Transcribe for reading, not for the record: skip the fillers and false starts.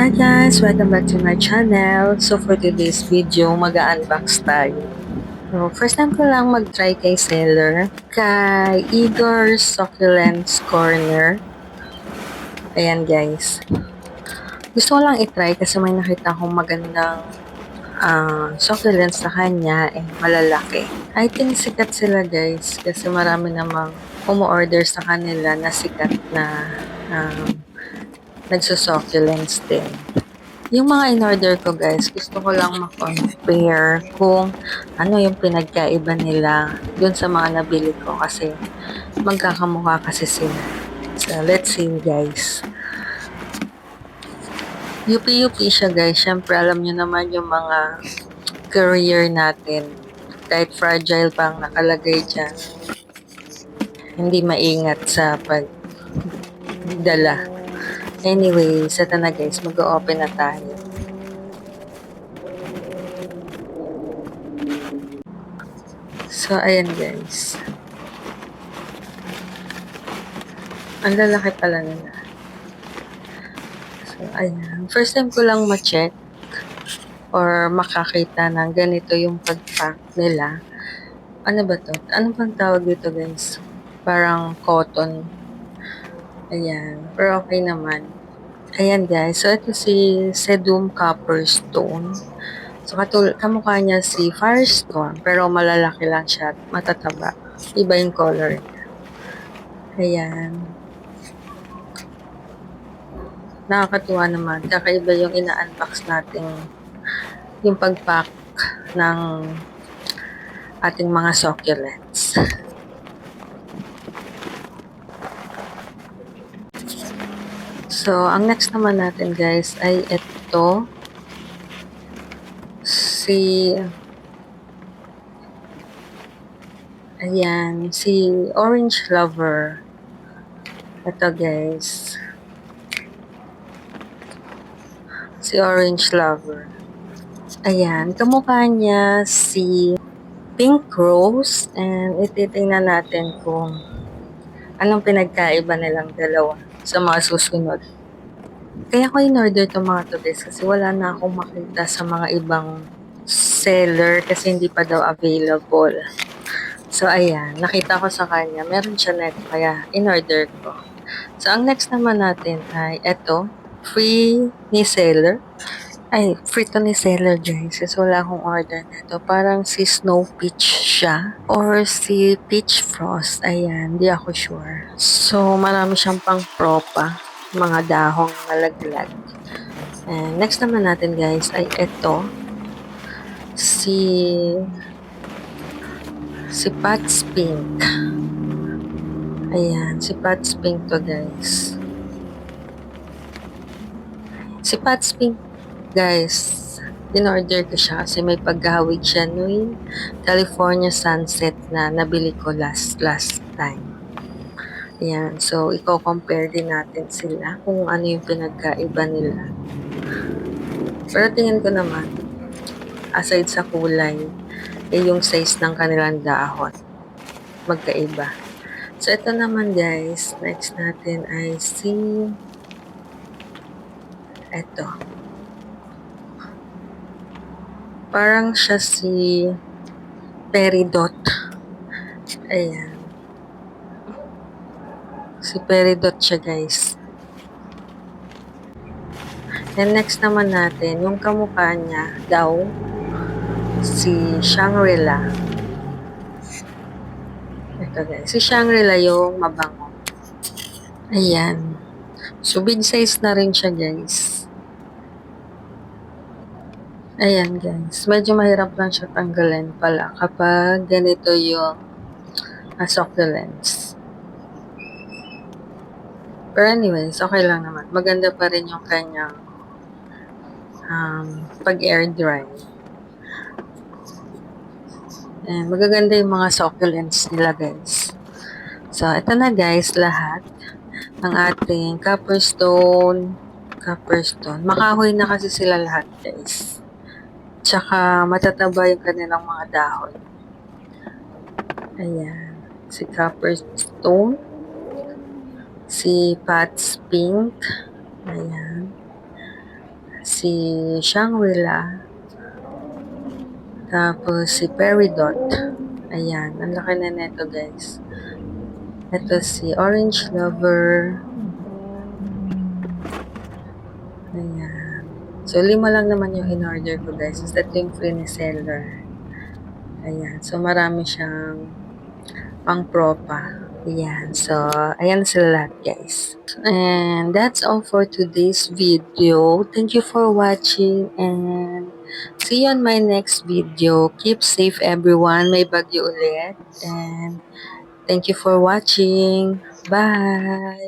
Hi guys! Welcome back to my channel. So for today's video, mag-unbox tayo. So first time ko lang mag-try kay seller. Kay Igor's Succulents Corner. Ayan guys. Gusto ko lang i-try kasi may nakita akong magandang succulents sa kanya. Malalaki. I think sikat sila guys. Kasi marami namang umu-order sa kanila na sikat na nagsusucculents din. Yung mga in-order ko guys, gusto ko lang ma-compare kung ano yung pinagkaiba nila dun sa mga nabili ko kasi magkakamukha kasi sila. So, let's see guys. UP-UP siya guys. Siyempre, alam nyo naman yung mga courier natin. Kahit fragile pang nakalagay dyan. Hindi maingat sa pagdala. Anyway, ito na guys. Mag-open na tayo. So, ayan guys. Ang lalaki pala nila. So, ayan. First time ko lang ma-check or makakita ng ganito yung pag-pack nila. Ano ba to? Ano bang tawag dito guys? Parang cotton. Ayan. Pero okay naman. Ayan guys. So, ito si Sedum Copper Stone. So, kamukha niya si Firestone. Pero malalaki lang siya at matataba. Iba yung color niya. Ayan. Nakakatuwa naman. Kakaiba yung ina-unbox natin yung pag-pack ng ating mga succulents. So, ang next naman natin guys ay ito. Si Orange Lover. Ito guys. Si Orange Lover. Ayan, kamukha niya si Pink Rose. And ititingnan natin kung anong pinagkaiba nilang dalawa sa mga susunod. Kaya ko in-order itong mga to guys kasi wala na akong makita sa mga ibang seller kasi hindi pa daw available. So, ayan. Nakita ko sa kanya. Meron siya neto kaya in-order ko. So, ang next naman natin ay ito. Free ni seller. Ay, free to ni seller guys. Kasi wala akong order nito. Parang si Snow Peach siya. Or si Peach Frost. Ayan. Di ako sure. So, marami siyang pang propa. Mga dahong nalaglag. And next naman natin guys ay ito. Si Pat's Pink. Ayan, si Pat's Pink to guys. Si Pat's Pink guys, in-order ko siya kasi may paghahawig siya nung California Sunset na nabili ko last time. Ayan, so i-compare din natin sila kung ano yung pinagkaiba nila. Pero tingin ko naman, aside sa kulay, yung size ng kanilang dahon magkaiba. So ito naman guys, next natin ay ito. Parang siya si Peridot. Ayan. Si Peridot siya guys. And next naman natin, yung kamukha niya daw si Shangri-La. Ito guys, si Shangri-La yung mabango. Ayan. So big size na rin siya guys. Ayan guys, medyo mahirap lang siya tanggalin pala kapag ganito yung succulents. Pero anyways, okay lang naman. Maganda pa rin yung kanyang pag-air dry. And magaganda yung mga succulents nila guys. So, ito na guys lahat ng ating copperstone. Makahoy na kasi sila lahat guys. Tsaka matataba yung kanilang mga dahon. Ayan. Si Copperstone. Si Pat's Pink. Ayan. si Shangri-La, tapos si Peridot. Ayan, ang laki na neto guys. Ito si Orange Lover. Ayan. So, 5 lang naman yung in-order ko guys. Is that yung free ni seller. Ayan. So, marami siyang pang propa. Ayan. So, ayan sila lahat guys. And that's all for today's video. Thank you for watching and see you on my next video. Keep safe everyone. May bagyo ulit. And thank you for watching. Bye!